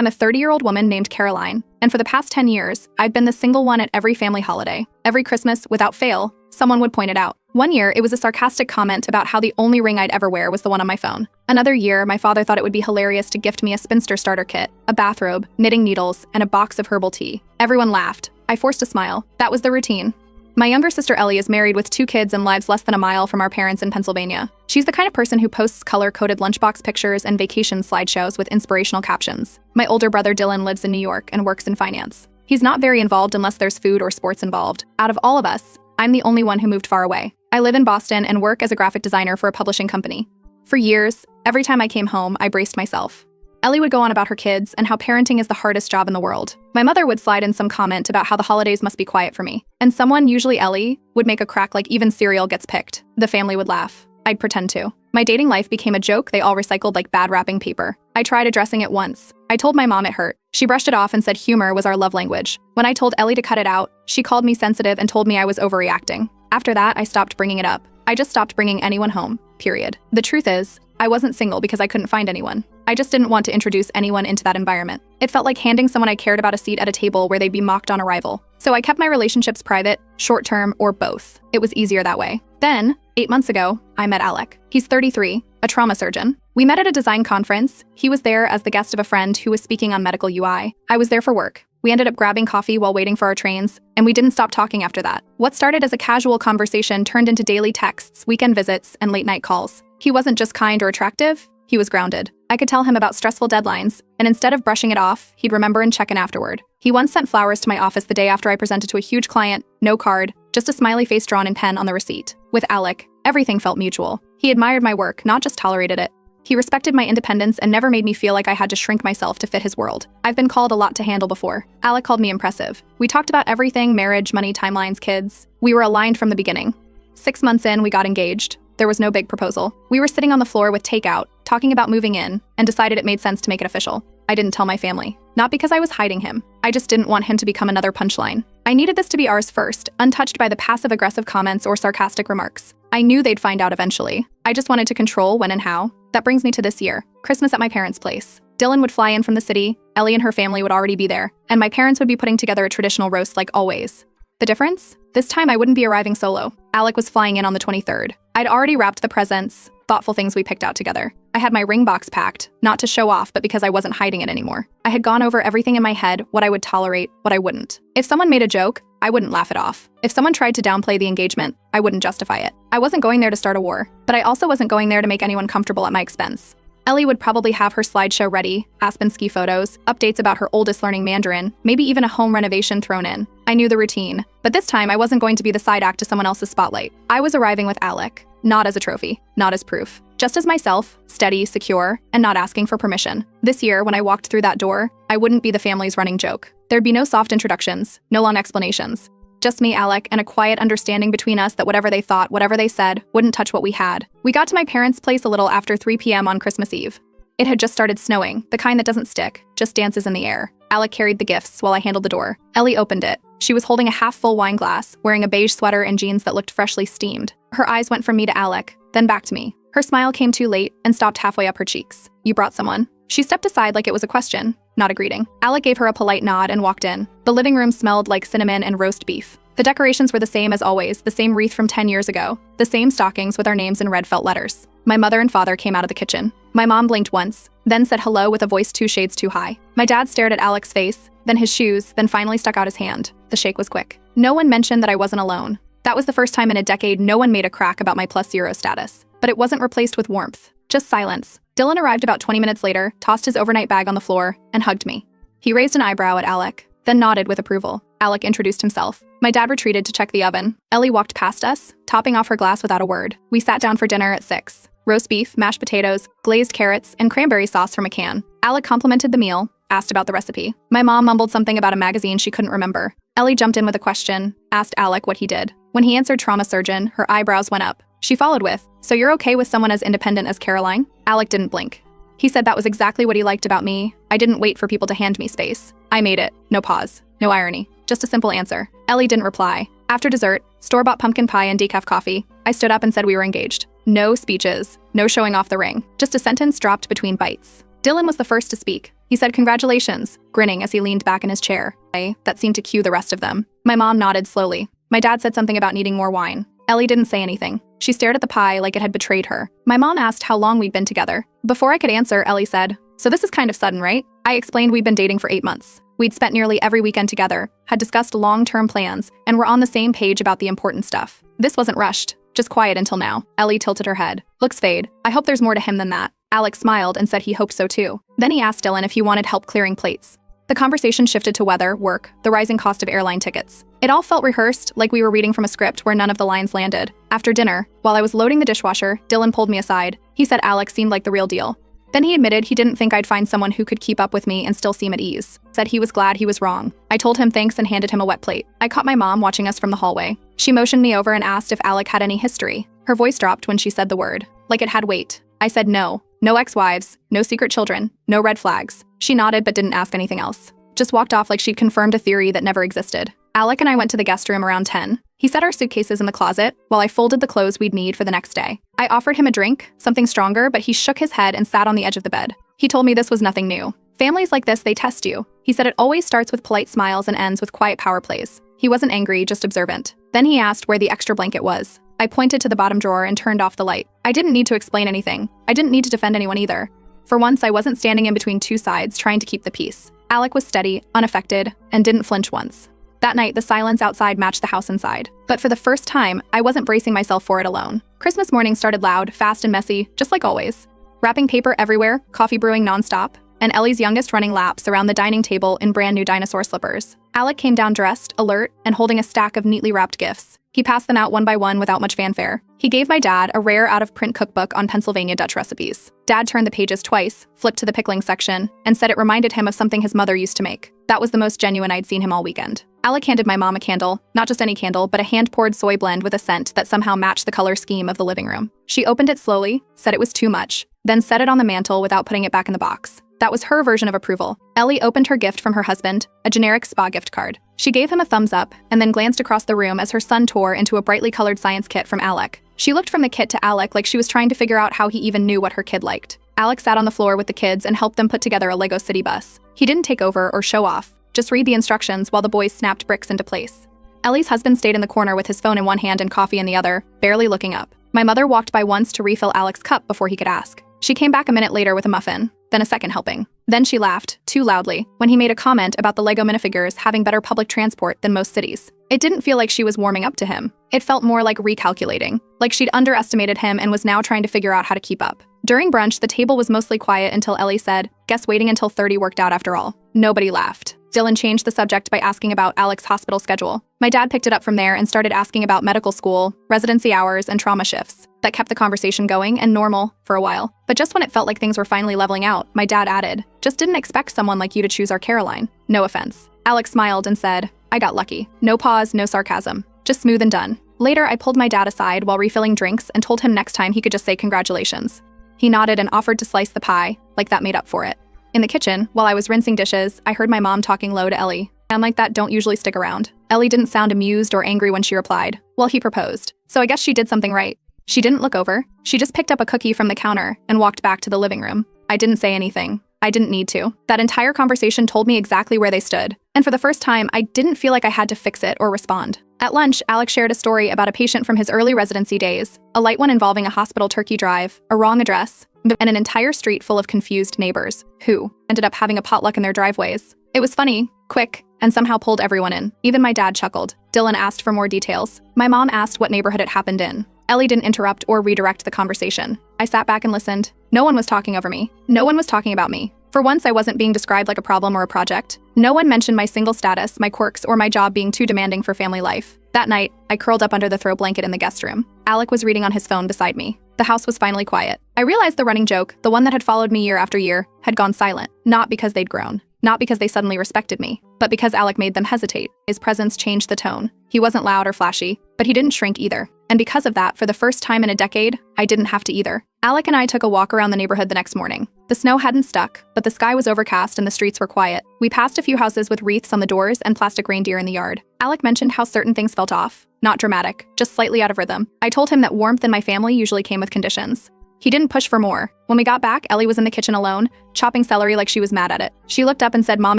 I'm a 30-year-old woman named Caroline, and for the past 10 years, I've been the single one at every family holiday. Every Christmas, without fail, someone would point it out. One year, it was a sarcastic comment about how the only ring I'd ever wear was the one on my phone. Another year, my father thought it would be hilarious to gift me a spinster starter kit, a bathrobe, knitting needles, and a box of herbal tea. Everyone laughed. I forced a smile. That was the routine. My younger sister Ellie is married with 2 kids and lives less than a mile from our parents in Pennsylvania. She's the kind of person who posts color-coded lunchbox pictures and vacation slideshows with inspirational captions. My older brother Dylan lives in New York and works in finance. He's not very involved unless there's food or sports involved. Out of all of us, I'm the only one who moved far away. I live in Boston and work as a graphic designer for a publishing company. For years, every time I came home, I braced myself. Ellie would go on about her kids and how parenting is the hardest job in the world. My mother would slide in some comment about how the holidays must be quiet for me. And someone, usually Ellie, would make a crack like even cereal gets picked. The family would laugh. I'd pretend to. My dating life became a joke they all recycled like bad wrapping paper. I tried addressing it once. I told my mom it hurt. She brushed it off and said humor was our love language. When I told Ellie to cut it out, she called me sensitive and told me I was overreacting. After that, I stopped bringing it up. I just stopped bringing anyone home, period. The truth is, I wasn't single because I couldn't find anyone. I just didn't want to introduce anyone into that environment. It felt like handing someone I cared about a seat at a table where they'd be mocked on arrival. So I kept my relationships private, short-term, or both. It was easier that way. Then, 8 months ago, I met Alec. He's 33, a trauma surgeon. We met at a design conference. He was there as the guest of a friend who was speaking on medical UI. I was there for work. We ended up grabbing coffee while waiting for our trains, and we didn't stop talking after that. What started as a casual conversation turned into daily texts, weekend visits, and late-night calls. He wasn't just kind or attractive, he was grounded. I could tell him about stressful deadlines, and instead of brushing it off, he'd remember and check in afterward. He once sent flowers to my office the day after I presented to a huge client, no card, just a smiley face drawn in pen on the receipt. With Alec, everything felt mutual. He admired my work, not just tolerated it. He respected my independence and never made me feel like I had to shrink myself to fit his world. I've been called a lot to handle before. Alec called me impressive. We talked about everything: marriage, money, timelines, kids. We were aligned from the beginning. 6 months in, we got engaged. There was no big proposal. We were sitting on the floor with takeout, talking about moving in, and decided it made sense to make it official. I didn't tell my family. Not because I was hiding him. I just didn't want him to become another punchline. I needed this to be ours first, untouched by the passive-aggressive comments or sarcastic remarks. I knew they'd find out eventually. I just wanted to control when and how. That brings me to this year, Christmas at my parents' place. Dylan would fly in from the city, Ellie and her family would already be there, and my parents would be putting together a traditional roast like always. The difference? This time I wouldn't be arriving solo. Alec was flying in on the 23rd. I'd already wrapped the presents, thoughtful things we picked out together. I had my ring box packed, not to show off, but because I wasn't hiding it anymore. I had gone over everything in my head, what I would tolerate, what I wouldn't. If someone made a joke, I wouldn't laugh it off. If someone tried to downplay the engagement, I wouldn't justify it. I wasn't going there to start a war, but I also wasn't going there to make anyone comfortable at my expense. Ellie would probably have her slideshow ready, Aspen ski photos, updates about her oldest learning Mandarin, maybe even a home renovation thrown in. I knew the routine, but this time I wasn't going to be the side act to someone else's spotlight. I was arriving with Alec, not as a trophy, not as proof. Just as myself, steady, secure, and not asking for permission. This year, when I walked through that door, I wouldn't be the family's running joke. There'd be no soft introductions, no long explanations. Just me, Alec, and a quiet understanding between us that whatever they thought, whatever they said, wouldn't touch what we had. We got to my parents' place a little after 3 p.m. on Christmas Eve. It had just started snowing, the kind that doesn't stick, just dances in the air. Alec carried the gifts while I handled the door. Ellie opened it. She was holding a half-full wine glass, wearing a beige sweater and jeans that looked freshly steamed. Her eyes went from me to Alec, then back to me. Her smile came too late and stopped halfway up her cheeks. "You brought someone?" She stepped aside like it was a question, not a greeting. Alec gave her a polite nod and walked in. The living room smelled like cinnamon and roast beef. The decorations were the same as always, the same wreath from 10 years ago, the same stockings with our names in red felt letters. My mother and father came out of the kitchen. My mom blinked once, then said hello with a voice 2 shades too high. My dad stared at Alec's face, then his shoes, then finally stuck out his hand. The shake was quick. No one mentioned that I wasn't alone. That was the first time in a decade no one made a crack about my +0 status. But it wasn't replaced with warmth, just silence. Dylan arrived about 20 minutes later, tossed his overnight bag on the floor, and hugged me. He raised an eyebrow at Alec, then nodded with approval. Alec introduced himself. My dad retreated to check the oven. Ellie walked past us, topping off her glass without a word. We sat down for dinner at 6. Roast beef, mashed potatoes, glazed carrots, and cranberry sauce from a can. Alec complimented the meal, asked about the recipe. My mom mumbled something about a magazine she couldn't remember. Ellie jumped in with a question, asked Alec what he did. When he answered trauma surgeon, her eyebrows went up. She followed with, "So you're okay with someone as independent as Caroline?" Alec didn't blink. He said that was exactly what he liked about me. I didn't wait for people to hand me space. I made it. No pause. No irony. Just a simple answer. Ellie didn't reply. After dessert, store-bought pumpkin pie and decaf coffee, I stood up and said we were engaged. No speeches. No showing off the ring. Just a sentence dropped between bites. Dylan was the first to speak. He said congratulations, grinning as he leaned back in his chair. That seemed to cue the rest of them. My mom nodded slowly. My dad said something about needing more wine. Ellie didn't say anything. She stared at the pie like it had betrayed her. My mom asked how long we'd been together. Before I could answer, Ellie said, "So this is kind of sudden, right?" I explained we'd been dating for 8 months. We'd spent nearly every weekend together, had discussed long-term plans, and were on the same page about the important stuff. This wasn't rushed, just quiet until now. Ellie tilted her head. Looks fade. I hope there's more to him than that. Alex smiled and said he hoped so too. Then he asked Dylan if he wanted help clearing plates. The conversation shifted to weather, work, the rising cost of airline tickets. It all felt rehearsed, like we were reading from a script where none of the lines landed. After dinner, while I was loading the dishwasher, Dylan pulled me aside. He said Alex seemed like the real deal. Then he admitted he didn't think I'd find someone who could keep up with me and still seem at ease. Said he was glad he was wrong. I told him thanks and handed him a wet plate. I caught my mom watching us from the hallway. She motioned me over and asked if Alec had any history. Her voice dropped when she said the word, like it had weight. I said no. No ex-wives, no secret children, no red flags. She nodded but didn't ask anything else. Just walked off like she'd confirmed a theory that never existed. Alec and I went to the guest room around 10. He set our suitcases in the closet while I folded the clothes we'd need for the next day. I offered him a drink, something stronger, but he shook his head and sat on the edge of the bed. He told me this was nothing new. Families like this, they test you. He said it always starts with polite smiles and ends with quiet power plays. He wasn't angry, just observant. Then he asked where the extra blanket was. I pointed to the bottom drawer and turned off the light. I didn't need to explain anything. I didn't need to defend anyone either. For once, I wasn't standing in between two sides trying to keep the peace. Alec was steady, unaffected, and didn't flinch once. That night, the silence outside matched the house inside. But for the first time, I wasn't bracing myself for it alone. Christmas morning started loud, fast, and messy, just like always. Wrapping paper everywhere, coffee brewing nonstop, and Ellie's youngest running laps around the dining table in brand new dinosaur slippers. Alec came down dressed, alert, and holding a stack of neatly wrapped gifts. He passed them out one by one without much fanfare. He gave my dad a rare out-of-print cookbook on Pennsylvania Dutch recipes. Dad turned the pages twice, flipped to the pickling section, and said it reminded him of something his mother used to make. That was the most genuine I'd seen him all weekend. Alec handed my mom a candle, not just any candle, but a hand-poured soy blend with a scent that somehow matched the color scheme of the living room. She opened it slowly, said it was too much, then set it on the mantle without putting it back in the box. That was her version of approval. Ellie opened her gift from her husband, a generic spa gift card. She gave him a thumbs up and then glanced across the room as her son tore into a brightly colored science kit from Alec. She looked from the kit to Alec like she was trying to figure out how he even knew what her kid liked. Alec sat on the floor with the kids and helped them put together a Lego city bus. He didn't take over or show off, just read the instructions while the boys snapped bricks into place. Ellie's husband stayed in the corner with his phone in one hand and coffee in the other, barely looking up. My mother walked by once to refill Alec's cup before he could ask. She came back a minute later with a muffin, then a second helping. Then she laughed, too loudly, when he made a comment about the Lego minifigures having better public transport than most cities. It didn't feel like she was warming up to him. It felt more like recalculating, like she'd underestimated him and was now trying to figure out how to keep up. During brunch, the table was mostly quiet until Ellie said, "Guess waiting until 30 worked out after all." Nobody laughed. Dylan changed the subject by asking about Alec's hospital schedule. My dad picked it up from there and started asking about medical school, residency hours, and trauma shifts. That kept the conversation going and normal for a while. But just when it felt like things were finally leveling out, my dad added, "Just didn't expect someone like you to choose our Caroline. No offense." Alec smiled and said, "I got lucky." No pause, no sarcasm. Just smooth and done. Later, I pulled my dad aside while refilling drinks and told him next time he could just say congratulations. He nodded and offered to slice the pie, like that made up for it. In the kitchen, while I was rinsing dishes, I heard my mom talking low to Ellie. "I'm like that, don't usually stick around." Ellie didn't sound amused or angry when she replied, "Well, he proposed. So I guess she did something right." She didn't look over. She just picked up a cookie from the counter and walked back to the living room. I didn't say anything. I didn't need to. That entire conversation told me exactly where they stood. And for the first time, I didn't feel like I had to fix it or respond. At lunch, Alex shared a story about a patient from his early residency days, a light one involving a hospital turkey drive, a wrong address, and an entire street full of confused neighbors, who ended up having a potluck in their driveways. It was funny, quick, and somehow pulled everyone in. Even my dad chuckled. Dylan asked for more details. My mom asked what neighborhood it happened in. Ellie didn't interrupt or redirect the conversation. I sat back and listened. No one was talking over me. No one was talking about me. For once, I wasn't being described like a problem or a project. No one mentioned my single status, my quirks, or my job being too demanding for family life. That night, I curled up under the throw blanket in the guest room. Alec was reading on his phone beside me. The house was finally quiet. I realized the running joke, the one that had followed me year after year, had gone silent. Not because they'd grown. Not because they suddenly respected me, but because Alec made them hesitate. His presence changed the tone. He wasn't loud or flashy, but he didn't shrink either. And because of that, for the first time in a decade, I didn't have to either. Alec and I took a walk around the neighborhood the next morning. The snow hadn't stuck, but the sky was overcast and the streets were quiet. We passed a few houses with wreaths on the doors and plastic reindeer in the yard. Alec mentioned how certain things felt off. Not dramatic, just slightly out of rhythm. I told him that warmth in my family usually came with conditions. He didn't push for more. When we got back, Ellie was in the kitchen alone, chopping celery like she was mad at it. She looked up and said Mom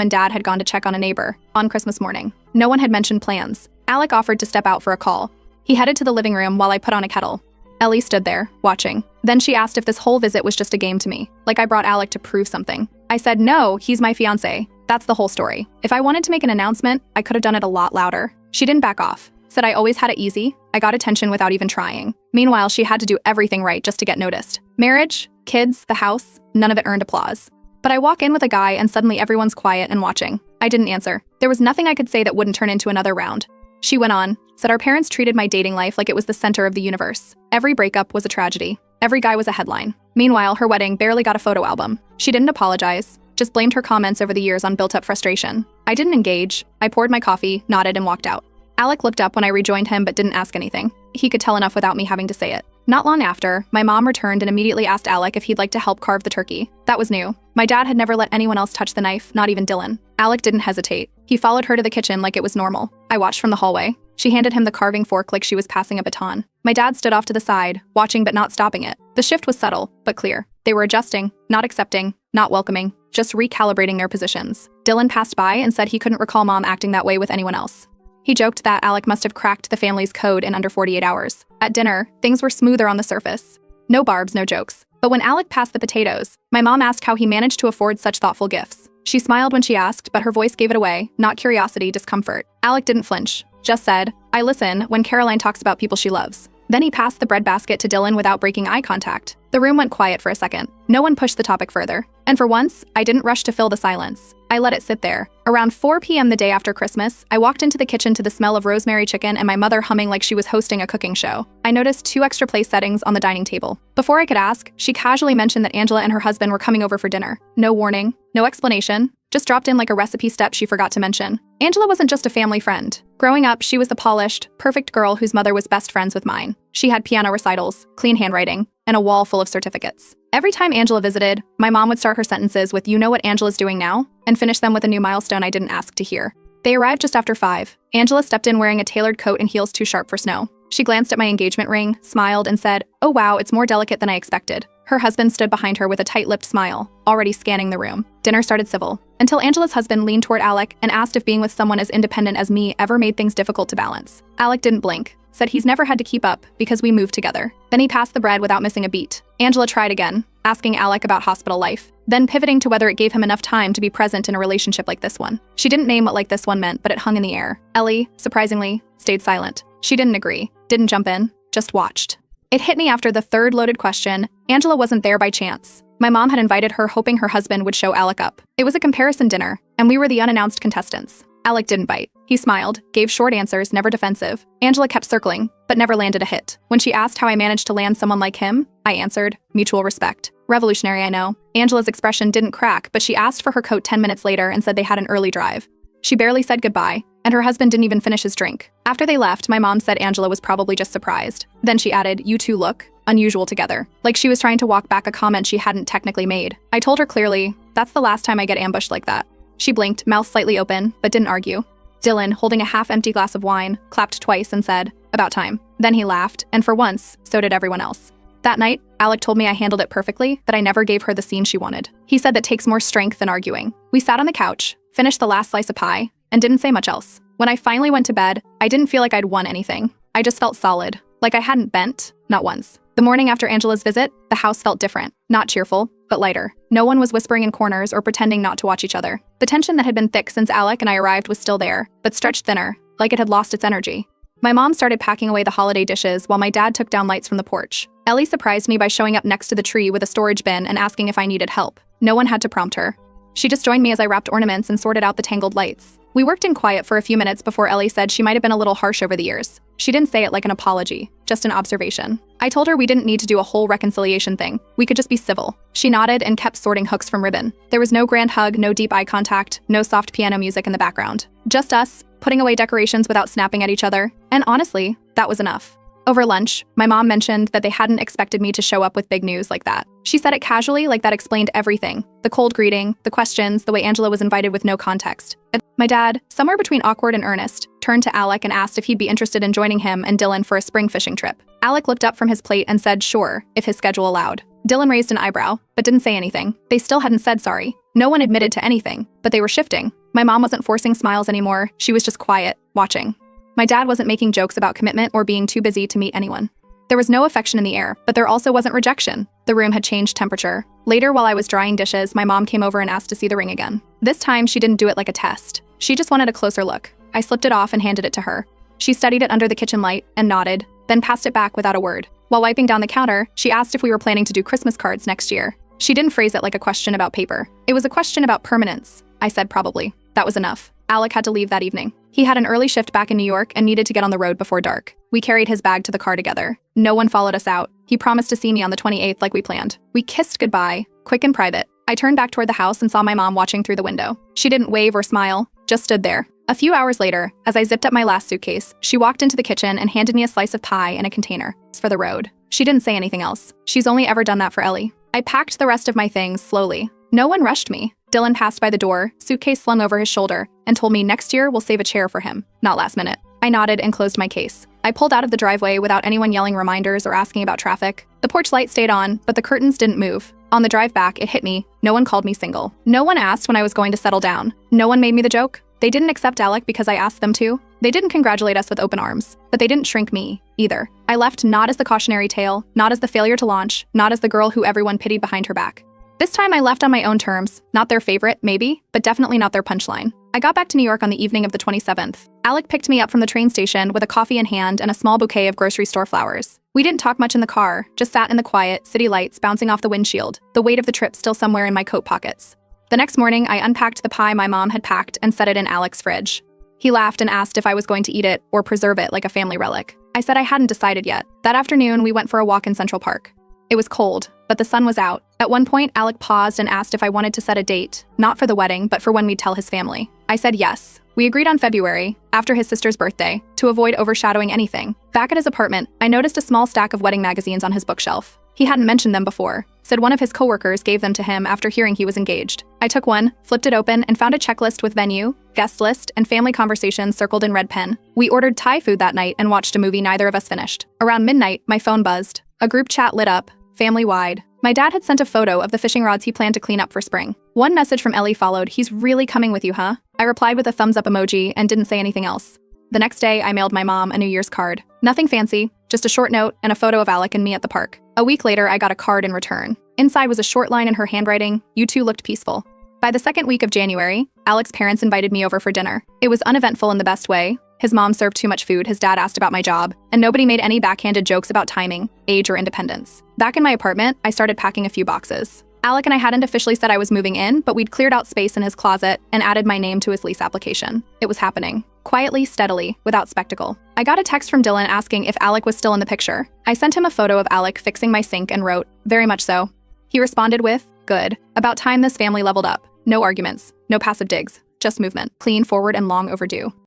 and Dad had gone to check on a neighbor on Christmas morning. No one had mentioned plans. Alec offered to step out for a call. He headed to the living room while I put on a kettle. Ellie stood there, watching. Then she asked if this whole visit was just a game to me, like I brought Alec to prove something. I said, no, he's my fiancé. That's the whole story. If I wanted to make an announcement, I could have done it a lot louder. She didn't back off. Said I always had it easy. I got attention without even trying. Meanwhile, she had to do everything right just to get noticed. Marriage, kids, the house, none of it earned applause. But I walk in with a guy and suddenly everyone's quiet and watching. I didn't answer. There was nothing I could say that wouldn't turn into another round. She went on, said our parents treated my dating life like it was the center of the universe. Every breakup was a tragedy. Every guy was a headline. Meanwhile, her wedding barely got a photo album. She didn't apologize, just blamed her comments over the years on built-up frustration. I didn't engage. I poured my coffee, nodded, and walked out. Alec looked up when I rejoined him but didn't ask anything. He could tell enough without me having to say it. Not long after, my mom returned and immediately asked Alec if he'd like to help carve the turkey. That was new. My dad had never let anyone else touch the knife, not even Dylan. Alec didn't hesitate. He followed her to the kitchen like it was normal. I watched from the hallway. She handed him the carving fork like she was passing a baton. My dad stood off to the side, watching but not stopping it. The shift was subtle, but clear. They were adjusting, not accepting, not welcoming, just recalibrating their positions. Dylan passed by and said he couldn't recall Mom acting that way with anyone else. He joked that Alec must have cracked the family's code in under 48 hours. At dinner, things were smoother on the surface. No barbs, no jokes. But when Alec passed the potatoes, my mom asked how he managed to afford such thoughtful gifts. She smiled when she asked, but her voice gave it away, not curiosity, discomfort. Alec didn't flinch, just said, I listen when Caroline talks about people she loves. Then he passed the bread basket to Dylan without breaking eye contact. The room went quiet for a second. No one pushed the topic further. And for once, I didn't rush to fill the silence. I let it sit there. Around 4 p.m. the day after Christmas, I walked into the kitchen to the smell of rosemary chicken and my mother humming like she was hosting a cooking show. I noticed 2 extra place settings on the dining table. Before I could ask, she casually mentioned that Angela and her husband were coming over for dinner. No warning, no explanation, just dropped in like a recipe step she forgot to mention. Angela wasn't just a family friend. Growing up, she was the polished, perfect girl whose mother was best friends with mine. She had piano recitals, clean handwriting, and a wall full of certificates. Every time Angela visited, my mom would start her sentences with, "You know what Angela's doing now?" and finish them with a new milestone I didn't ask to hear. They arrived just after 5. Angela stepped in wearing a tailored coat and heels too sharp for snow. She glanced at my engagement ring, smiled, and said, "Oh wow, it's more delicate than I expected." Her husband stood behind her with a tight-lipped smile, already scanning the room. Dinner started civil, until Angela's husband leaned toward Alec and asked if being with someone as independent as me ever made things difficult to balance. Alec didn't blink, said he's never had to keep up because we moved together. Then he passed the bread without missing a beat. Angela tried again, asking Alec about hospital life, then pivoting to whether it gave him enough time to be present in a relationship like this one. She didn't name what like this one meant, but it hung in the air. Ellie, surprisingly, stayed silent. She didn't agree, didn't jump in, just watched. It hit me after the third loaded question. Angela wasn't there by chance. My mom had invited her hoping her husband would show Alec up. It was a comparison dinner, and we were the unannounced contestants. Alec didn't bite. He smiled, gave short answers, never defensive. Angela kept circling, but never landed a hit. When she asked how I managed to land someone like him, I answered, mutual respect. Revolutionary, I know. Angela's expression didn't crack, but she asked for her coat 10 minutes later and said they had an early drive. She barely said goodbye, and her husband didn't even finish his drink. After they left, my mom said Angela was probably just surprised. Then she added, "You two look unusual together," like she was trying to walk back a comment she hadn't technically made. I told her clearly, that's the last time I get ambushed like that. She blinked, mouth slightly open, but didn't argue. Dylan, holding a half-empty glass of wine, clapped twice and said, "About time." Then he laughed, and for once, so did everyone else. That night, Alec told me I handled it perfectly, that I never gave her the scene she wanted. He said that takes more strength than arguing. We sat on the couch, finished the last slice of pie, and didn't say much else. When I finally went to bed, I didn't feel like I'd won anything. I just felt solid, like I hadn't bent, not once. The morning after Angela's visit, the house felt different, not cheerful, but lighter. No one was whispering in corners or pretending not to watch each other. The tension that had been thick since Alec and I arrived was still there, but stretched thinner, like it had lost its energy. My mom started packing away the holiday dishes while my dad took down lights from the porch. Ellie surprised me by showing up next to the tree with a storage bin and asking if I needed help. No one had to prompt her. She just joined me as I wrapped ornaments and sorted out the tangled lights. We worked in quiet for a few minutes before Ellie said she might have been a little harsh over the years. She didn't say it like an apology, just an observation. I told her we didn't need to do a whole reconciliation thing. We could just be civil. She nodded and kept sorting hooks from ribbon. There was no grand hug, no deep eye contact, no soft piano music in the background. Just us, putting away decorations without snapping at each other. And honestly, that was enough. Over lunch, my mom mentioned that they hadn't expected me to show up with big news like that. She said it casually, like that explained everything. The cold greeting, the questions, the way Angela was invited with no context. My dad, somewhere between awkward and earnest, turned to Alec and asked if he'd be interested in joining him and Dylan for a spring fishing trip. Alec looked up from his plate and said sure, if his schedule allowed. Dylan raised an eyebrow, but didn't say anything. They still hadn't said sorry. No one admitted to anything, but they were shifting. My mom wasn't forcing smiles anymore. She was just quiet, watching. My dad wasn't making jokes about commitment or being too busy to meet anyone. There was no affection in the air, but there also wasn't rejection. The room had changed temperature. Later, while I was drying dishes, my mom came over and asked to see the ring again. This time, she didn't do it like a test. She just wanted a closer look. I slipped it off and handed it to her. She studied it under the kitchen light and nodded, then passed it back without a word. While wiping down the counter, she asked if we were planning to do Christmas cards next year. She didn't phrase it like a question about paper. It was a question about permanence. I said probably. That was enough. Alec had to leave that evening. He had an early shift back in New York and needed to get on the road before dark. We carried his bag to the car together. No one followed us out. He promised to see me on the 28th like we planned. We kissed goodbye, quick and private. I turned back toward the house and saw my mom watching through the window. She didn't wave or smile, just stood there. A few hours later, as I zipped up my last suitcase, she walked into the kitchen and handed me a slice of pie and a container. It's for the road. She didn't say anything else. She's only ever done that for Ellie. I packed the rest of my things slowly. No one rushed me. Dylan passed by the door, suitcase slung over his shoulder, and told me next year we'll save a chair for him, not last minute. I nodded and closed my case. I pulled out of the driveway without anyone yelling reminders or asking about traffic. The porch light stayed on, but the curtains didn't move. On the drive back, it hit me. No one called me single. No one asked when I was going to settle down. No one made me the joke. They didn't accept Alec because I asked them to. They didn't congratulate us with open arms, but they didn't shrink me, either. I left not as the cautionary tale, not as the failure to launch, not as the girl who everyone pitied behind her back. This time I left on my own terms, not their favorite, maybe, but definitely not their punchline. I got back to New York on the evening of the 27th. Alec picked me up from the train station with a coffee in hand and a small bouquet of grocery store flowers. We didn't talk much in the car, just sat in the quiet, city lights bouncing off the windshield, the weight of the trip still somewhere in my coat pockets. The next morning, I unpacked the pie my mom had packed and set it in Alec's fridge. He laughed and asked if I was going to eat it or preserve it like a family relic. I said I hadn't decided yet. That afternoon, we went for a walk in Central Park. It was cold, but the sun was out. At one point, Alec paused and asked if I wanted to set a date, not for the wedding, but for when we'd tell his family. I said yes. We agreed on February, after his sister's birthday, to avoid overshadowing anything. Back at his apartment, I noticed a small stack of wedding magazines on his bookshelf. He hadn't mentioned them before, said one of his coworkers gave them to him after hearing he was engaged. I took one, flipped it open, and found a checklist with venue, guest list, and family conversations circled in red pen. We ordered Thai food that night and watched a movie neither of us finished. Around midnight, my phone buzzed. A group chat lit up, family-wide. My dad had sent a photo of the fishing rods he planned to clean up for spring. One message from Ellie followed, "He's really coming with you, huh?" I replied with a thumbs-up emoji and didn't say anything else. The next day, I mailed my mom a New Year's card. Nothing fancy, just a short note and a photo of Alec and me at the park. A week later, I got a card in return. Inside was a short line in her handwriting, "You two looked peaceful." By the second week of January, Alec's parents invited me over for dinner. It was uneventful in the best way. His mom served too much food, his dad asked about my job, and nobody made any backhanded jokes about timing, age, or independence. Back in my apartment, I started packing a few boxes. Alec and I hadn't officially said I was moving in, but we'd cleared out space in his closet and added my name to his lease application. It was happening. Quietly, steadily, without spectacle. I got a text from Dylan asking if Alec was still in the picture. I sent him a photo of Alec fixing my sink and wrote, "Very much so." He responded with, "Good. About time this family leveled up. No arguments, no passive digs, just movement. Clean, forward, and long overdue."